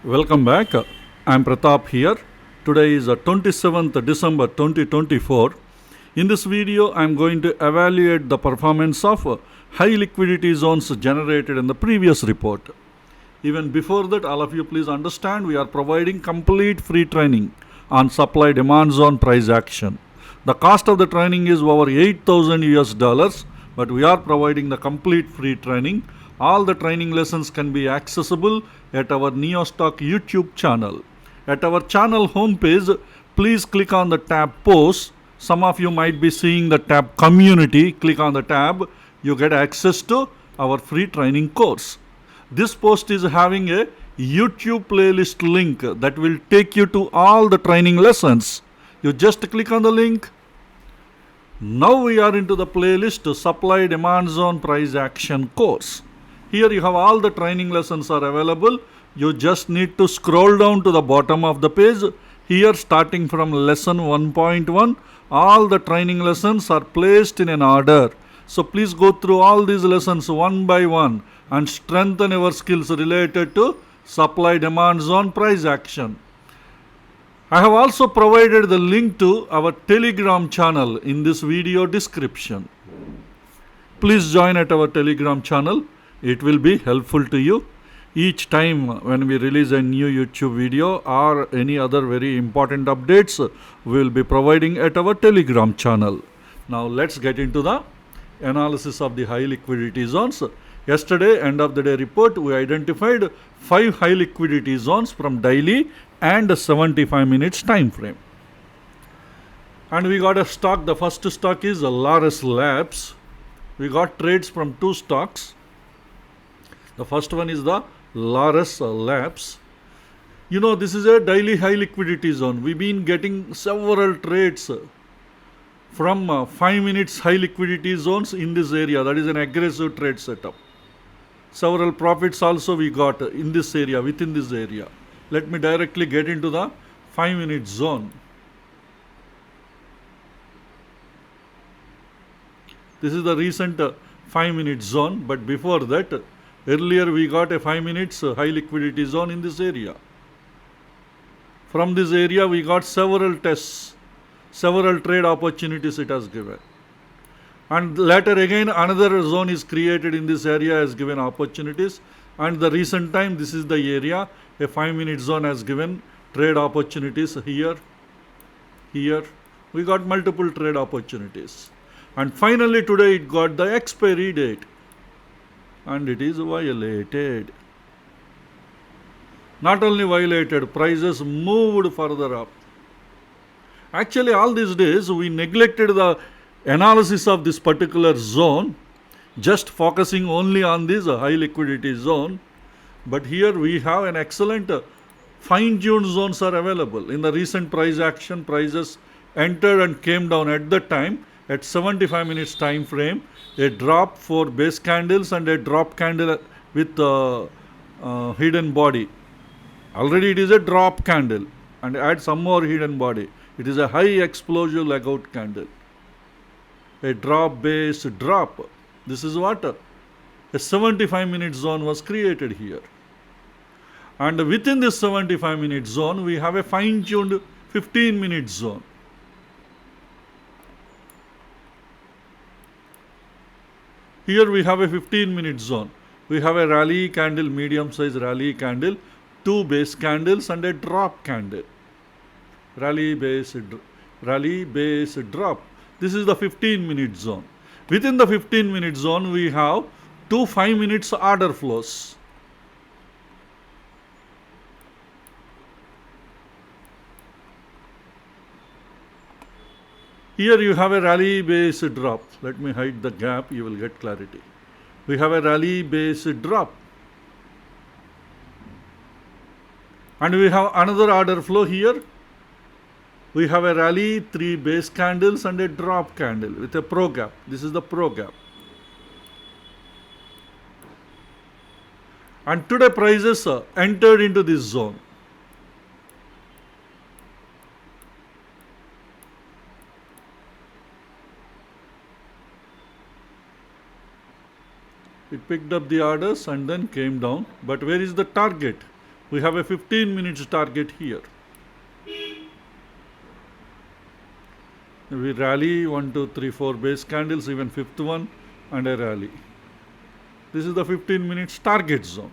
Welcome back. I'm Pratap here. Today is 27th December 2024. In this video, I'm going to evaluate the performance of high liquidity zones generated in the previous report. Even before that, all of you please understand we are providing complete free training on supply demand zone price action. The cost of the training is over 8,000 US dollars, but we are providing the complete free training. All the training lessons can be accessible at our NeoStock YouTube channel. At our channel homepage, please click on the tab Posts. Some of you might be seeing the tab Community. Click on the tab. You get access to our free training course. This post is having a YouTube playlist link that will take you to all the training lessons. You just click on the link. Now we are into the playlist Supply Demand Zone Price Action course. Here you have all the training lessons are available. You just need to scroll down to the bottom of the page. Here, starting from lesson 1.1, all the training lessons are placed in an order. So please go through all these lessons one by one and strengthen your skills related to supply demand zone price action. I have also provided the link to our Telegram channel in this video description. Please join at our Telegram channel. It will be helpful to you. Each time when we release a new YouTube video or any other very important updates, we will be providing at our Telegram channel. Now let's get into the analysis of the high liquidity zones. Yesterday, end of the day report, we identified 5 high liquidity zones from daily and 75 minutes time frame. And we got a stock. The first stock is Laurus Labs. We got trades from 2 stocks. The first one is the Laurus Labs. You know, this is a daily high liquidity zone. We've been getting several trades from 5 minutes high liquidity zones in this area. That is an aggressive trade setup. Several profits also we got in this area, within this area. Let me directly get into the 5 minute zone. This is the recent 5 minute zone, but before that, earlier we got a 5 minutes high liquidity zone in this area. From this area we got several tests, several trade opportunities it has given. And later again another zone is created in this area, has given opportunities. And the recent time, this is the area, a 5 minute zone has given trade opportunities here, here. We got multiple trade opportunities. And finally today it got the expiry date. And it is violated. Not only violated, prices moved further up. Actually, all these days we neglected the analysis of this particular zone, just focusing only on this high liquidity zone. But here we have an excellent fine-tuned zones are available. In the recent price action, prices entered and came down at the time at 75 minutes time frame. A drop for base candles and a drop candle with hidden body. Already it is a drop candle and add some more hidden body. It is a high explosive legout candle. A drop base drop. This is what? A 75 minute zone was created here. And within this 75 minute zone, we have a fine tuned 15 minute zone. Here we have a 15 minute zone. We have a rally candle, medium size rally candle, 2 base candles and a drop candle. Rally base drop. This is the 15 minute zone. Within the 15 minute zone, we have 2 5 minutes order flows. Here you have a rally base drop. Let me hide the gap, you will get clarity. We have a rally base drop. And we have another order flow here. We have a rally, 3 base candles and a drop candle with a pro gap. This is the pro gap. And today prices entered into this zone. It picked up the orders and then came down. But where is the target? We have a 15 minutes target here. We rally 1, 2, 3, 4 base candles, even fifth one, and a rally. This is the 15 minutes target zone.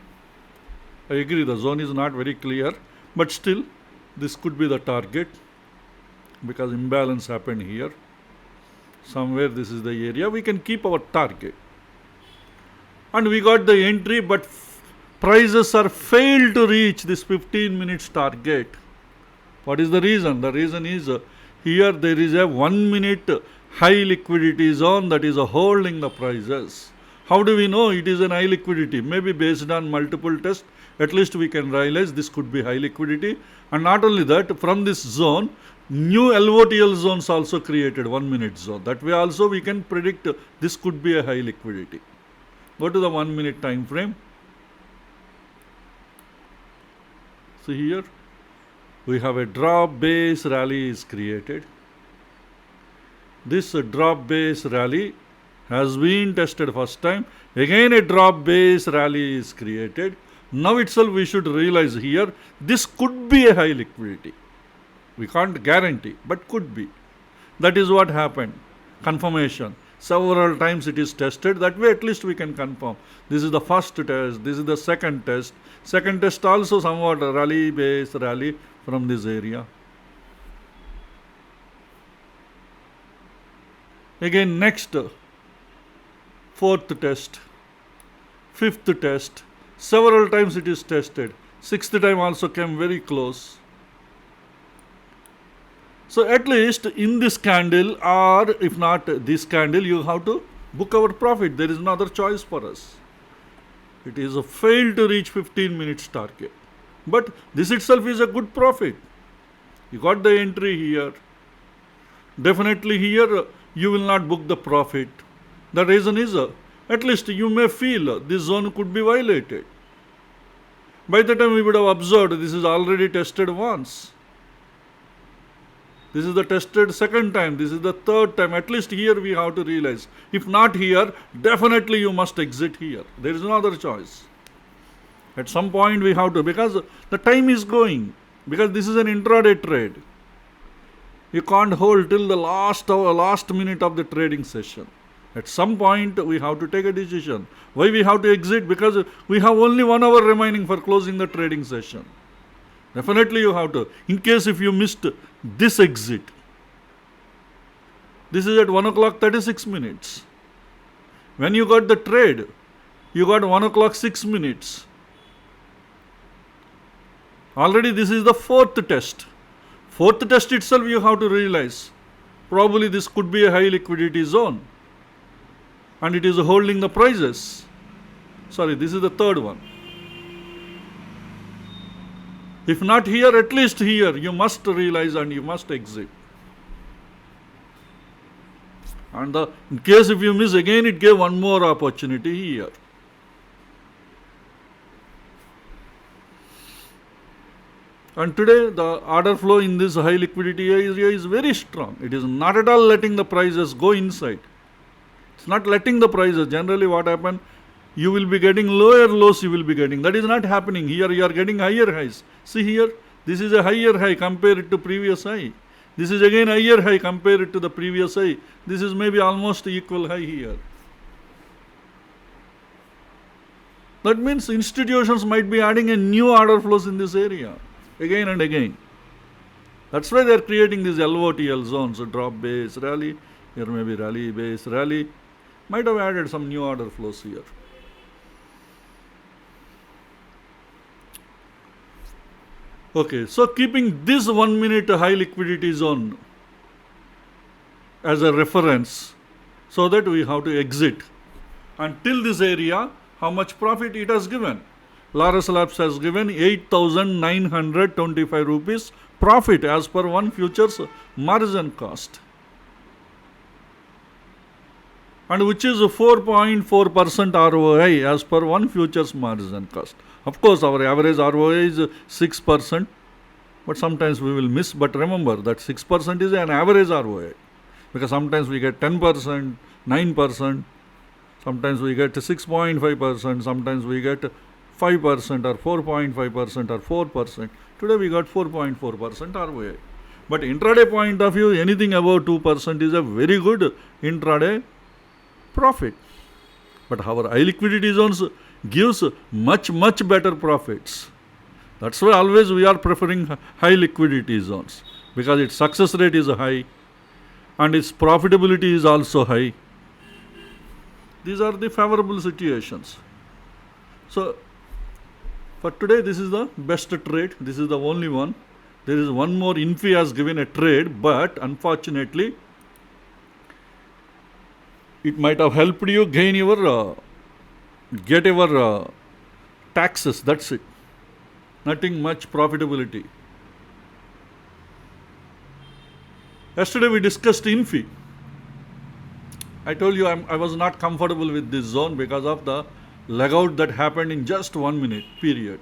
I agree the zone is not very clear, but still this could be the target because imbalance happened here. Somewhere this is the area. We can keep our target. And we got the entry, but prices are failed to reach this 15 minutes target. What is the reason? The reason is here there is a 1 minute high liquidity zone that is holding the prices. How do we know it is an high liquidity? Maybe based on multiple tests, at least we can realize this could be high liquidity. And not only that, from this zone, new LOTL zones also created, 1 minute zone. That way also we can predict this could be a high liquidity. Go to the 1 minute time frame. See here, we have a drop base rally is created. This drop base rally has been tested first time. Again a drop base rally is created. Now itself we should realize here, this could be a high liquidity. We can't guarantee, but could be. That is what happened. Confirmation. Several times it is tested. That way at least we can confirm. This is the first test. This is the second test. Second test also somewhat a rally base rally from this area. Again next, fourth test, fifth test. Several times it is tested. Sixth time also came very close. So at least in this candle, or if not this candle, you have to book our profit. There is no other choice for us. It is a fail to reach 15 minutes target. But this itself is a good profit. You got the entry here. Definitely here you will not book the profit. The reason is at least you may feel this zone could be violated. By the time we would have observed this is already tested once. This is the tested second time. This is the third time. At least here we have to realize. If not here, definitely you must exit here. There is no other choice. At some point we have to, because the time is going. Because this is an intraday trade. You can't hold till the last hour, last minute of the trading session. At some point we have to take a decision. Why we have to exit? Because we have only 1 hour remaining for closing the trading session. Definitely you have to. In case if you missed this exit, this is at 1 o'clock 36 minutes. When you got the trade, you got 1 o'clock 6 minutes. Already this is the fourth test. Fourth test itself you have to realize. Probably this could be a high liquidity zone. And it is holding the prices. Sorry, this is the third one. If not here, at least here, you must realize and you must exit. And in case if you miss again, it gave one more opportunity here. And today the order flow in this high liquidity area is very strong. It is not at all letting the prices go inside. It's not letting the prices. Generally what happens, you will be getting lower lows you will be getting. That is not happening. Here you are getting higher highs. See here, this is a higher high compared to previous high. This is again higher high compared to the previous high. This is maybe almost equal high here. That means institutions might be adding a new order flows in this area again and again. That's why they are creating these LOTL zones, a drop base rally, here maybe rally base rally. Might have added some new order flows here. Okay, so keeping this 1 minute high liquidity zone as a reference, so that we have to exit. Until this area, how much profit it has given? Laurus Labs has given 8,925 rupees profit as per one futures margin cost. And which is 4.4% ROI as per one futures margin cost. Of course, our average ROI is 6%, but sometimes we will miss. But remember that 6% is an average ROI, because sometimes we get 10%, 9%, sometimes we get 6.5%, sometimes we get 5% or 4.5% or 4%. Today we got 4.4% ROI. But intraday point of view, anything above 2% is a very good intraday profit. But our high liquidity zones gives much better profits. That's why always we are preferring high liquidity zones, because its success rate is high and its profitability is also high. These are the favorable situations. So for today, this is the best trade. This is the only one. There is one more. Infi has given a trade, but unfortunately it might have helped you gain your get your taxes. That's it. Nothing much profitability. Yesterday we discussed Infi. I told you I was not comfortable with this zone because of the leg out that happened in just 1 minute period.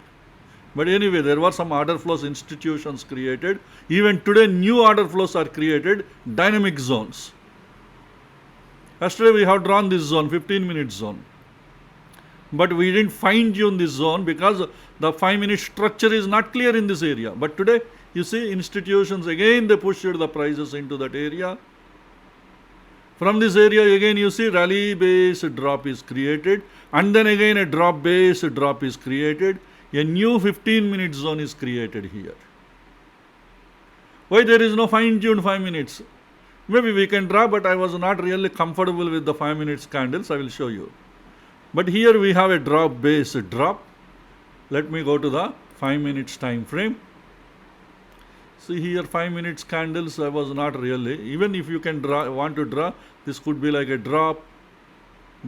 But anyway, there were some order flows institutions created. Even today, new order flows are created, dynamic zones. Yesterday we have drawn this zone, 15-minute zone. But we didn't fine tune this zone because the 5-minute structure is not clear in this area. But today, you see institutions again they pushed the prices into that area. From this area again you see rally based drop is created, and then again a drop based drop is created. A new 15-minute zone is created here. Why there is no fine tuned 5 minutes? Maybe we can draw, but I was not really comfortable with the 5 minutes candles. I will show you. But here we have a drop based drop. Let me go to the 5 minutes time frame. See here 5 minutes candles, I was not really, even if you can draw, want to draw, this could be like a drop,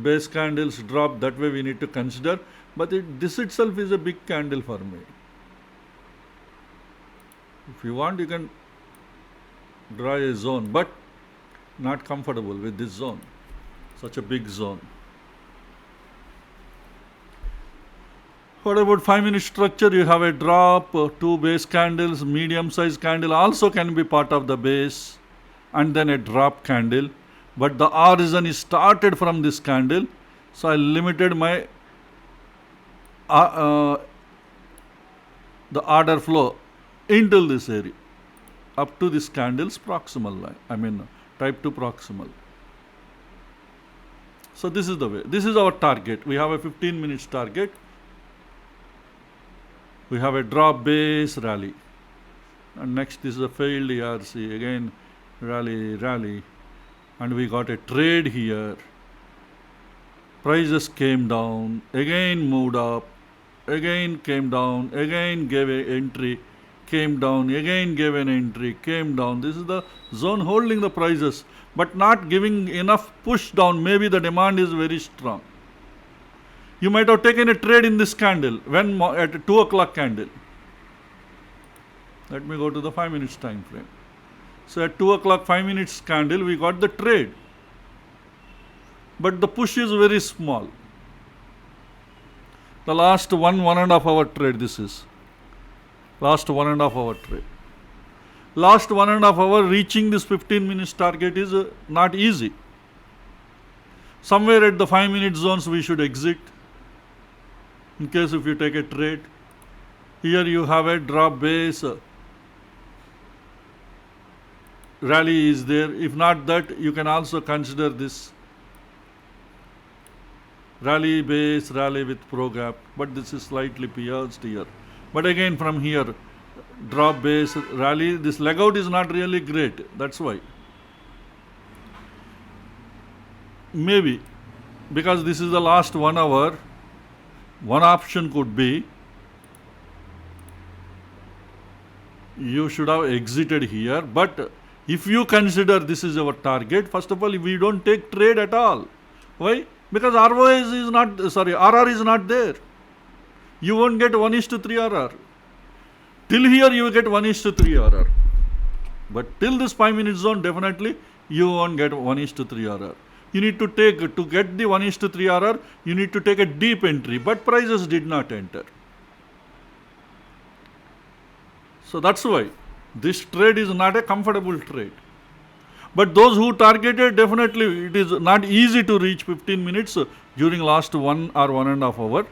base candles, drop, that way we need to consider. But this itself is a big candle for me. If you want, you can draw a zone, but not comfortable with this zone, such a big zone. What about 5-minute structure? You have a drop, 2 base candles, medium size candle also can be part of the base, and then a drop candle. But the origin is started from this candle, so I limited my the order flow into this area up to this candle's proximal line, type 2 proximal. So this is the way. This is our target. We have a 15 minutes target. We have a drop base rally, and next is a failed ERC, again rally, and we got a trade here. Prices came down, again moved up, again came down, again gave an entry, came down, again gave an entry, came down. This is the zone holding the prices, but not giving enough push down. Maybe the demand is very strong. You might have taken a trade in this candle when at 2 o'clock candle. Let me go to the 5 minutes time frame. So at 2 o'clock 5 minutes candle we got the trade, but the push is very small. The last 1.5 hour trade, this is last 1.5 hour trade. Last 1.5 hour reaching this 15 minutes target is not easy. Somewhere at the 5 minute zones we should exit in case if you take a trade. Here you have a drop base, rally is there. If not that, you can also consider this rally base, rally with pro gap, but this is slightly pierced here. But again from here, drop base, rally, this leg out is not really great. That's why. Maybe because this is the last 1 hour, one option could be you should have exited here. But if you consider this is our target, first of all, we don't take trade at all. Why? Because ROI is not, RR is not there. You won't get 1:3 RR. Till here you get 1:3 RR. But till this 5 minute zone, definitely you won't get 1:3 RR. You need to take, to get the 1:3 RR, you need to take a deep entry, but prices did not enter. So that's why this trade is not a comfortable trade. But those who targeted, definitely it is not easy to reach 15 minutes during last 1 or 1.5 hour.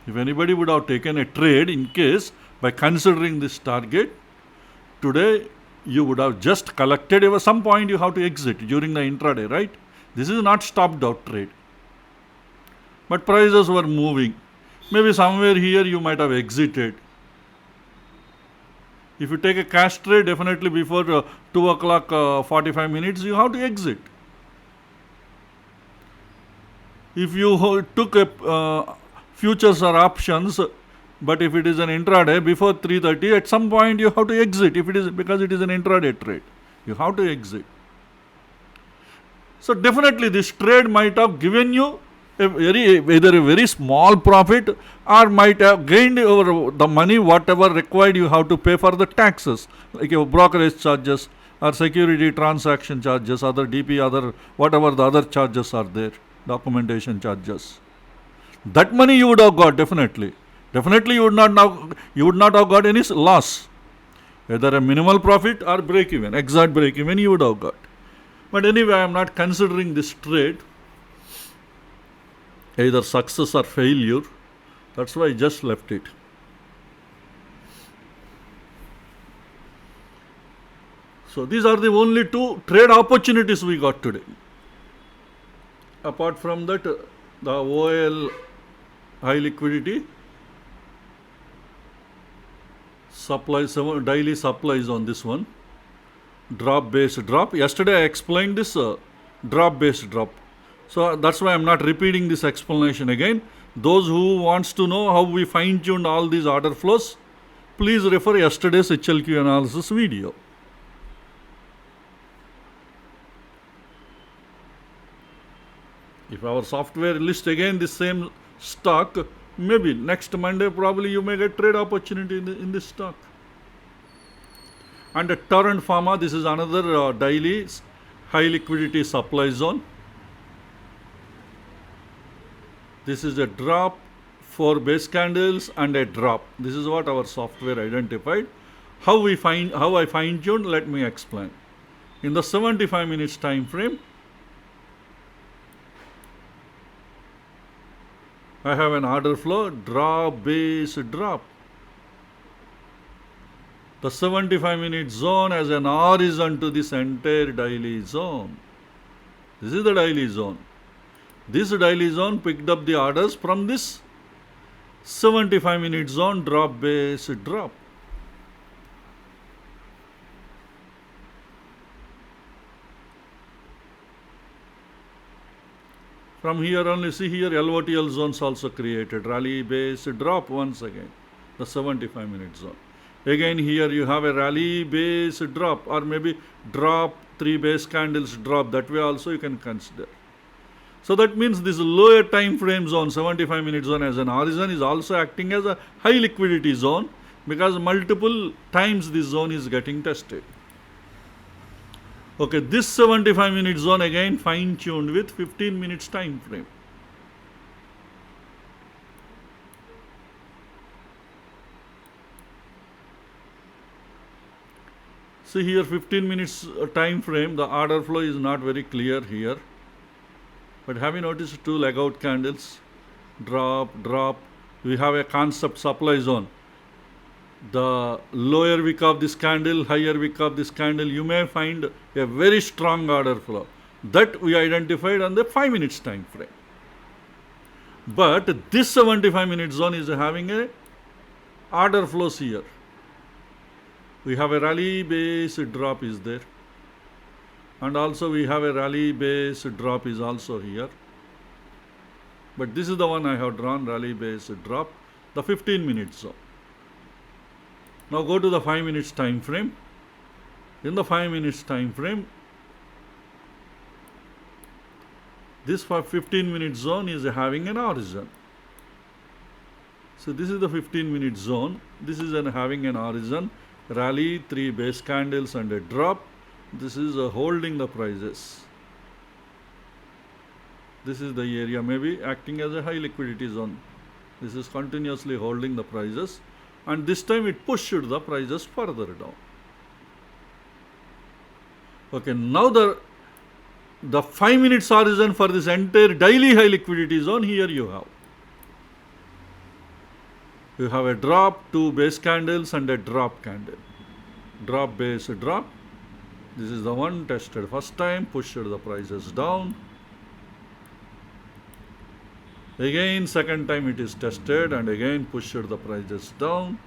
If anybody would have taken a trade in case by considering this target, today you would have just collected. At some point you have to exit during the intraday, right? This is not stopped out trade. But prices were moving. Maybe somewhere here you might have exited. If you take a cash trade, definitely before 2 o'clock 45 minutes, you have to exit. If you took a futures or options, but if it is an intraday before 3:30, at some point you have to exit. If it is because it is an intraday trade, you have to exit. So definitely this trade might have given you either a very small profit or might have gained over the money whatever required you have to pay for the taxes, like your brokerage charges or security transaction charges, other DP, other whatever the other charges are there, documentation charges. That money you would have got definitely. Definitely you would not have got any loss. Either a minimal profit or break even, exact break even you would have got. But anyway, I am not considering this trade either success or failure. That's why I just left it. So these are the only two trade opportunities we got today. Apart from that, the OL high liquidity supplies, daily supplies on this one. Drop based drop. Yesterday I explained this drop based drop. So that's why I'm not repeating this explanation again. Those who wants to know how we fine tuned all these order flows, please refer yesterday's HLQ analysis video. If our software list again the same stock, maybe next Monday probably you may get trade opportunity in this stock. And at Torrent Pharma, this is another daily high liquidity supply zone. This is a drop, 4 base candles and a drop. This is what our software identified. How I fine tuned, let me explain. In the 75 minutes time frame, I have an order flow, drop, base, drop. The 75-minute zone has an horizon to this entire daily zone. This is the daily zone. This daily zone picked up the orders from this 75-minute zone, drop, base, drop. From here only, see here LOTL zones also created, rally, base, drop once again, the 75-minute zone. Again here you have a rally, base, drop, or maybe drop, 3 base candles, drop. That way also you can consider. So that means this lower time frame zone, 75-minute zone as an horizon is also acting as a high liquidity zone because multiple times this zone is getting tested. Okay, this 75-minute zone again fine tuned with 15 minutes time frame. See here 15 minutes time frame, the order flow is not very clear here. But have you noticed 2 leg out candles? Drop, drop. We have a concept supply zone. The lower wick of this candle, higher wick of this candle, you may find a very strong order flow. That we identified on the 5 minutes time frame. But this 75-minute zone is having a order flows here. We have a rally base drop is there. And also we have a rally base drop is also here. But this is the one I have drawn, rally base drop, the 15-minute zone. Now go to the 5 minutes time frame. In the 5 minutes time frame, this 15-minute zone is having an horizon. So this is the 15-minute zone. This is having an horizon, rally, 3 base candles and a drop. This is holding the prices. This is the area maybe acting as a high liquidity zone. This is continuously holding the prices. And this time it pushed the prices further down. Okay, now the 5 minutes horizon for this entire daily high liquidity zone here you have. You have a drop, 2 base candles and a drop candle. Drop, base, drop. This is the one tested first time, pushed the prices down. Again, second time it is tested and again pushed the prices down.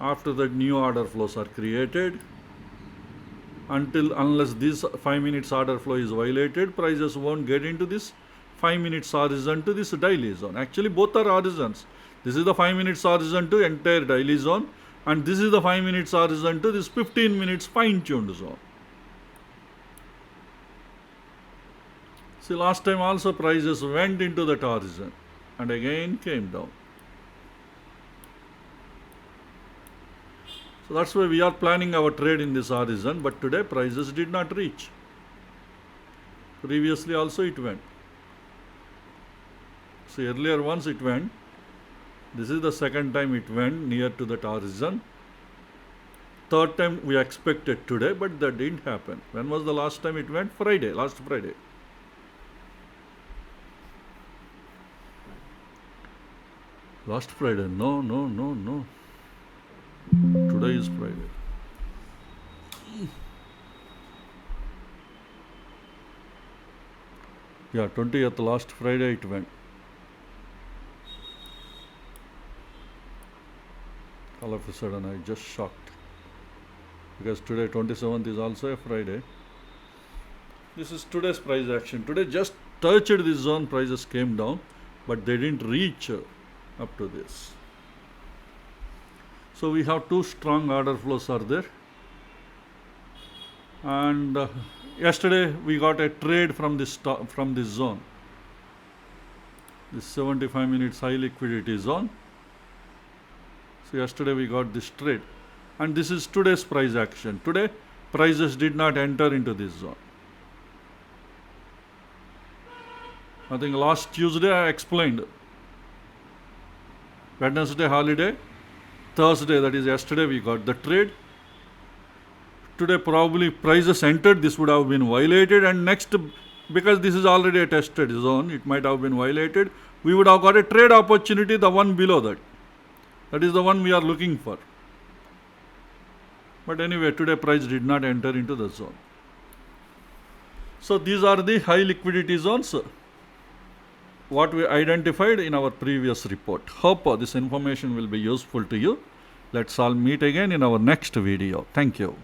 After that, new order flows are created. Unless this 5 minutes order flow is violated, prices won't get into this 5 minutes horizon to this daily zone. Actually, both are horizons. This is the 5 minutes horizon to entire daily zone, and this is the 5 minutes horizon to this 15 minutes fine-tuned zone. See, last time also prices went into that horizon and again came down. So that's why we are planning our trade in this horizon, but today prices did not reach. Previously also it went. See, earlier once it went. This is the second time it went near to that horizon. Third time we expected today, but that didn't happen. When was the last time it went? Friday, last Friday. Last Friday, no. Today is Friday. Yeah, 20th, last Friday it went. All of a sudden I just shocked. Because today 27th is also a Friday. This is today's price action. Today just touched this zone, prices came down, but they didn't reach up to this. So we have 2 strong order flows are there. And yesterday we got a trade from this zone. This 75 minutes high liquidity zone. So yesterday we got this trade. And this is today's price action. Today prices did not enter into this zone. I think last Tuesday I explained. Wednesday holiday. Thursday, that is yesterday, we got the trade. Today probably prices entered, this would have been violated, and next, because this is already a tested zone, it might have been violated. We would have got a trade opportunity, the one below that. That is the one we are looking for. But anyway, today price did not enter into the zone. So these are the high liquidity zones, what we identified in our previous report. Hope this information will be useful to you. Let's all meet again in our next video. Thank you.